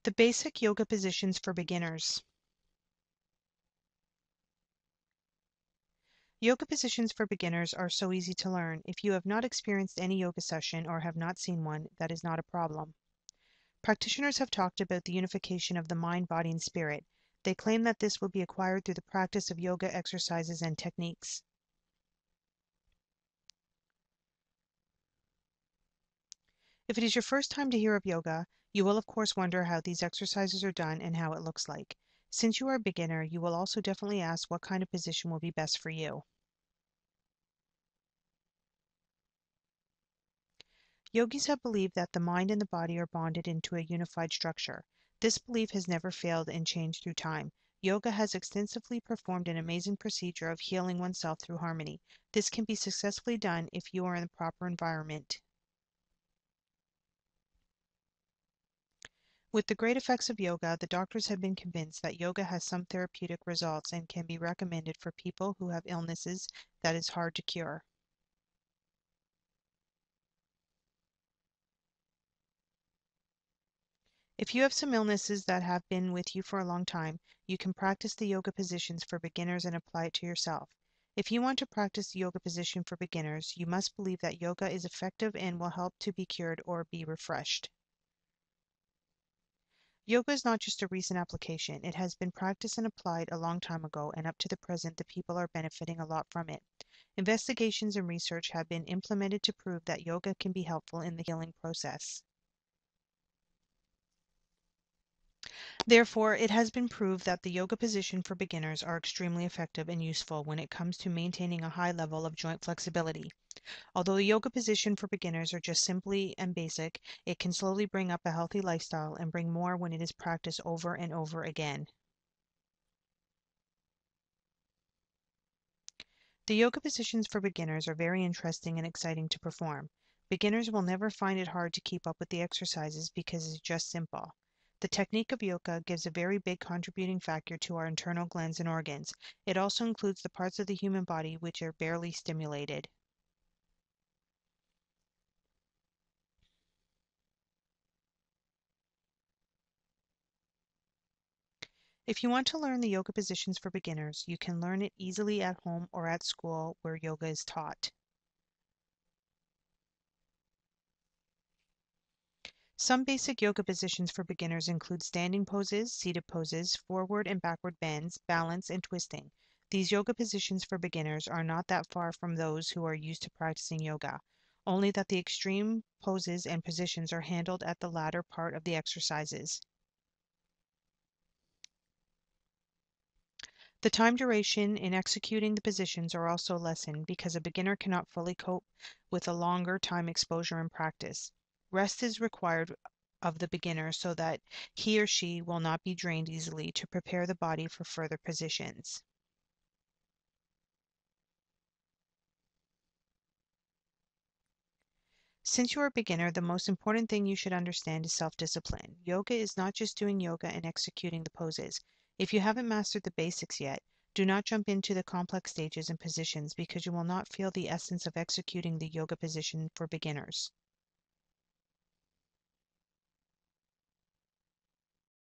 The basic yoga positions for beginners. Yoga positions for beginners are so easy to learn. If you have not experienced any yoga session or have not seen one, that is not a problem. Practitioners have talked about the unification of the mind, body, and spirit. They claim that this will be acquired through the practice of yoga exercises and techniques. If it is your first time to hear of yoga, you will of course wonder how these exercises are done and how it looks like. Since you are a beginner, you will also definitely ask what kind of position will be best for you. Yogis have believed that the mind and the body are bonded into a unified structure. This belief has never failed and changed through time. Yoga has extensively performed an amazing procedure of healing oneself through harmony. This can be successfully done if you are in the proper environment. With the great effects of yoga, the doctors have been convinced that yoga has some therapeutic results and can be recommended for people who have illnesses that is hard to cure. If you have some illnesses that have been with you for a long time, you can practice the yoga positions for beginners and apply it to yourself. If you want to practice the yoga position for beginners, you must believe that yoga is effective and will help to be cured or be refreshed. Yoga is not just a recent application. It has been practiced and applied a long time ago, and up to the present, the people are benefiting a lot from it. Investigations and research have been implemented to prove that yoga can be helpful in the healing process. Therefore, it has been proved that the yoga position for beginners are extremely effective and useful when it comes to maintaining a high level of joint flexibility. Although the yoga position for beginners are just simply and basic, it can slowly bring up a healthy lifestyle and bring more when it is practiced over and over again. The yoga positions for beginners are very interesting and exciting to perform. Beginners will never find it hard to keep up with the exercises because it's just simple. The technique of yoga gives a very big contributing factor to our internal glands and organs. It also includes the parts of the human body which are barely stimulated. If you want to learn the yoga positions for beginners, you can learn it easily at home or at school where yoga is taught. Some basic yoga positions for beginners include standing poses, seated poses, forward and backward bends, balance, and twisting. These yoga positions for beginners are not that far from those who are used to practicing yoga, only that the extreme poses and positions are handled at the latter part of the exercises. The time duration in executing the positions are also lessened because a beginner cannot fully cope with a longer time exposure and practice. Rest is required of the beginner so that he or she will not be drained easily to prepare the body for further positions. Since you are a beginner, the most important thing you should understand is self-discipline. Yoga is not just doing yoga and executing the poses. If you haven't mastered the basics yet, do not jump into the complex stages and positions because you will not feel the essence of executing the yoga position for beginners.